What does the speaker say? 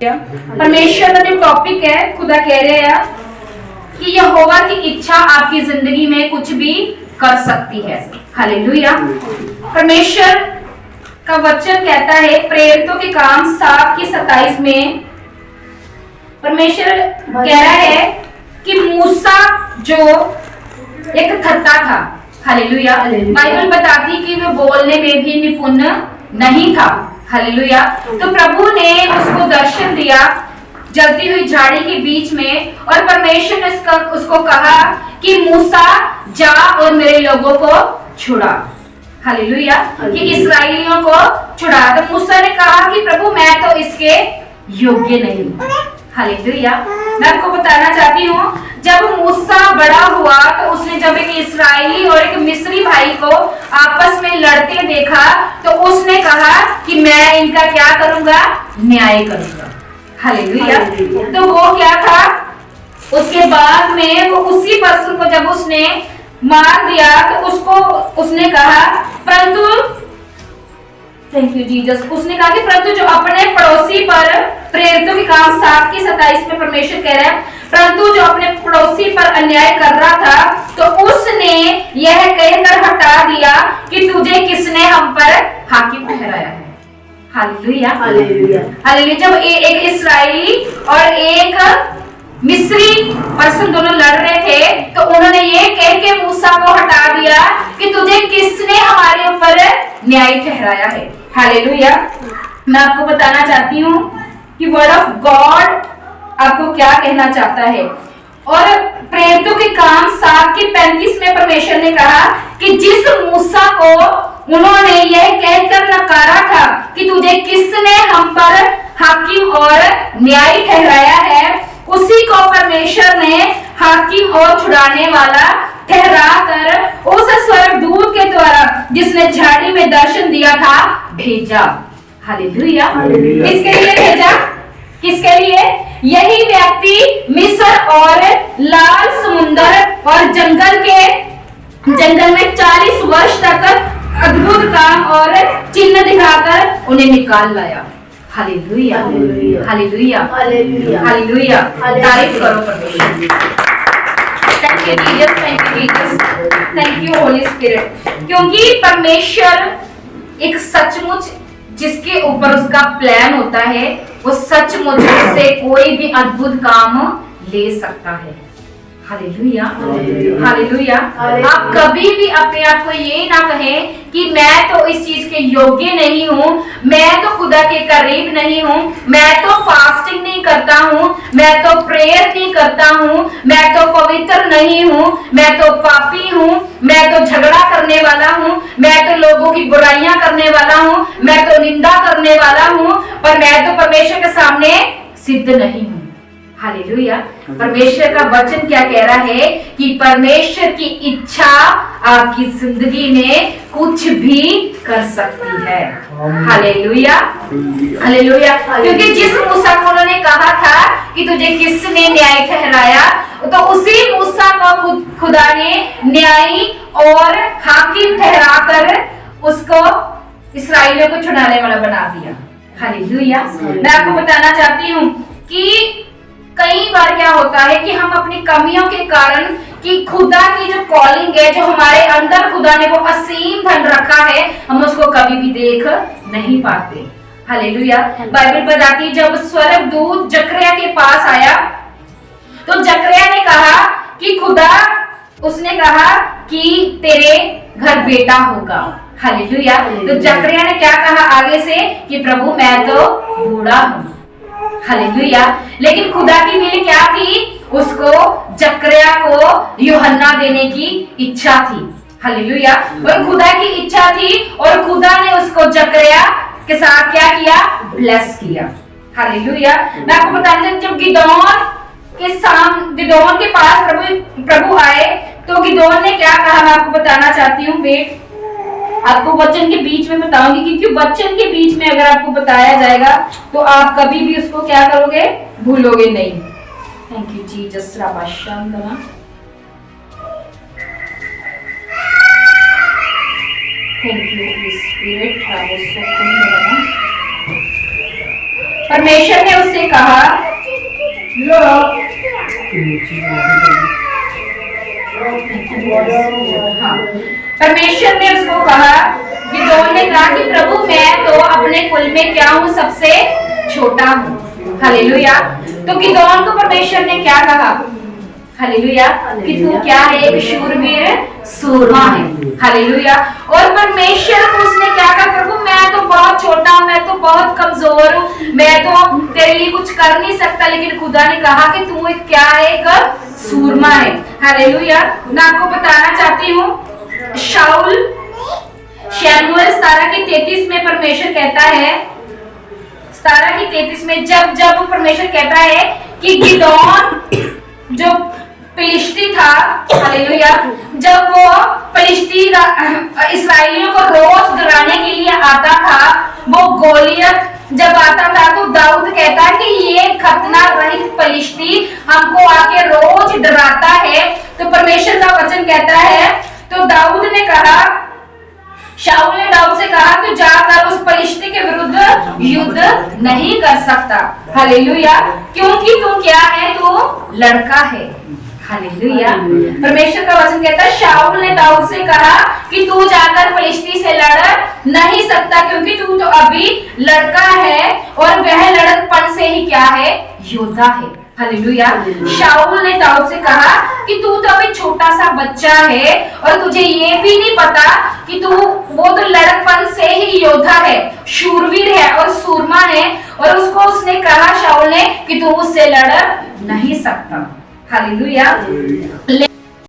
परमेश्वर का जो टॉपिक है, खुदा कह रहे हैं कि यहोवा की इच्छा आपकी जिंदगी में कुछ भी कर सकती है। हालेलुया। परमेश्वर का वचन कहता है प्रेरितों के काम 7:27 में परमेश्वर कह रहा है कि मूसा जो एक थत्ता था, हालेलुया, बाइबल बताती कि वो बोलने में भी निपुण नहीं था। हालेलुया। तो प्रभु ने उसको दर्शन दिया जलती हुई झाड़ी के बीच में, और परमेश्वर ने उसको कहा कि मूसा जा और मेरे लोगों को छुड़ा। हालेलुया, कि इस्राएलियों को छुड़ा। तो मूसा ने कहा कि प्रभु मैं तो इसके योग्य नहीं। हालेलुया। मैं आपको बताना चाहती हूँ, जब मूसा बड़ा हुआ तो उसने जब एक इस्राएली और एक मिस्री भाई को आपस में लड़ते देखा तो उसने कहा कि मैं इनका क्या करूंगा, न्याय करूंगा। हालेलुया। तो वो क्या था, उसके बाद में वो उसी पर्सन को जब उसने मार दिया तो उसने कहा परंतु, थैंक यू जीसस, उसने कहा कि परंतु जो अपने पड़ोसी पर, प्रेरितों के काम 7:27 में परमेश्वर कह रहा है, परंतु जो अपने पड़ोसी पर अन्याय कर रहा था तो उसने यह कहकर हटा दिया कि तुझे किसने हम पर हाकिम ठहराया है। Hallelujah, hallelujah, hallelujah. जब एक इस्राएली और एक मिस्री पर्सन दोनों लड़ रहे थे तो उन्होंने ये कह के मूसा को हटा दिया कि तुझे किसने हमारे ऊपर न्याय ठहराया है। हालेलुया। मैं आपको बताना चाहती हूँ कि वर्ड ऑफ गॉड आपको क्या कहना चाहता है। और प्रेरितों के काम 7:35 में परमेश्वर ने कहा कि जिस मूसा को उन्होंने यह कहकर नकारा था कि तुझे किसने हम पर हाकिम और न्याय ठहराया है, उसी को परमेश्वर ने हाकिम और छुड़ाने वाला ठहरा कर उस स्वर्गदूत के द्वारा जिसने झाड़ी में दर्शन दिया था भेजा। हालेलुया। किसके लिए भेजा, किसके लिए? यही व्यक्ति मिस्र और लाल समुंदर और जंगल में 40 वर्ष तक अद्भुत काम और चिन्ह दिखाकर उन्हें निकाल लाया। Hallelujah, hallelujah, hallelujah. तारीफ करो परमेश्वर। Thank you Jesus, thank you Jesus, thank you Holy spirit. क्योंकि परमेश्वर एक सचमुच जिसके ऊपर उसका प्लान होता है वो सचमुच से कोई भी अद्भुत काम ले सकता है। Hallelujah, hallelujah. आप कभी भी अपने आप को ये ना कहें कि मैं तो इस चीज के योग्य नहीं हूँ, मैं तो खुदा के करीब नहीं हूँ, मैं तो फास्टिंग नहीं करता हूँ, मैं तो प्रेयर नहीं करता हूँ, मैं तो पवित्र नहीं हूँ, मैं तो पापी हूँ, मैं तो झगड़ा करने वाला हूँ, मैं तो लोगों की बुराइयां करने वाला हूँ, मैं तो निंदा करने वाला हूँ, पर मैं तो परमेश्वर के सामने सिद्ध नहीं हूँ। हालेलुया। परमेश्वर का वचन क्या कह रहा है कि परमेश्वर की इच्छा आपकी जिंदगी में कुछ भी कर सकती है। Hallelujah, hallelujah. क्योंकि जिस मूसा को उन्होंने कहा था कि तुझे किसने न्याय ठहराया, तो उसी मूसा को खुदा ने न्यायी और हाकिम ठहराकर उसको इस्राएलियों को छुड़ाने वाला बना दिया। हालेलुया। मैं आपको बताना चाहती हूँ कि कई बार क्या होता है कि हम अपनी कमियों के कारण कि खुदा की जो कॉलिंग है, जो हमारे अंदर खुदा ने वो असीम धन रखा है, हम उसको कभी भी देख नहीं पाते। हालेलुया। बाइबल बताती जब स्वर्गदूत जकरिया के पास आया तो जकरिया ने कहा कि खुदा, उसने कहा कि तेरे घर बेटा होगा। हालेलुया। तो जकरिया ने क्या कहा आगे से कि प्रभु मैं तो बूढ़ा हूँ। हालेलुया। लेकिन खुदा की मिली क्या थी, उसको जकरिया को यूहन्ना देने की इच्छा थी। हालेलुया। और खुदा की इच्छा थी और खुदा ने उसको जकरिया के साथ क्या किया, ब्लेस किया। हालेलुया। मैं आपको बताना चाहती हूँ, गिदोन के पास प्रभु आए तो गिदोन ने क्या कहा, मैं आपको बताना चाहती हूँ। वेट, आपको वचन के बीच में बताऊंगी, क्योंकि वचन के बीच में अगर आपको बताया जाएगा तो आप कभी भी उसको क्या करोगे, भूलोगे नहीं। Thank you Jesus. राबाशांदना, थैंक यू होली स्पिरिट। परमेश्वर ने उससे कहा, हाँ, परमेश्वर ने उसको कहा, गिदोन ने कहा कि प्रभु मैं तो अपने कुल में क्या हूँ, सबसे छोटा हूँ। हालेलुया। तो गिदोन को परमेश्वर ने क्या कहा? हालेलुया, कि तू क्या है? एक शूरवीर सूरमा है। हालेलुया। और परमेश्वर को उसने क्या कहा? प्रभु मैं तो बहुत छोटा हूँ, मैं तो बहुत कमजोर हूँ, मैं तो तेरे लिए कुछ कर नहीं सकता। लेकिन खुदा ने कहा कि तू एक क्या है? एक सूरमा है। हालेलुया। मैं आपको बताना चाहती हूँ, शाऊल शमूएल 17:33 में परमेश्वर कहता है, 17:33 में जब परमेश्वर कहता है कि गिदोन जो फिलिस्ती था, हालेलुया, जब वो फिलिस्ती इस्राएलियों को रोज डराने के लिए आता था, वो गोलियत जब आता था, तो दाऊद कहता है कि ये खतना रहित फिलिस्ती हमको आके रोज डराता है। तो परमेश्वर का वचन कहता है, तो दाऊद ने कहा, शाऊल ने दाऊद से कहा, तू जाकर उस फिलिस्ती के विरुद्ध युद्ध नहीं कर सकता। हालेलुया। क्योंकि तू क्या है? तू लड़का है। हालेलुया। परमेश्वर का वचन कहता है, शाऊल ने दाऊद से कहा कि तू जाकर फिलिस्ती से लड़ नहीं सकता, क्योंकि तू तो अभी लड़का है और वह लड़कपन से ही क्या है? योद्धा है। हालेलुया। शाऊल ने दाऊद से कहा कि तू तो अभी छोटा सा बच्चा है और तुझे ये भी नहीं पता कि वो तो लड़कपन से ही योद्धा है, शूरवीर है और सूरमा है। और उसने कहा, शाऊल ने, कि तू उससे लड़ नहीं सकता। हालेलुया।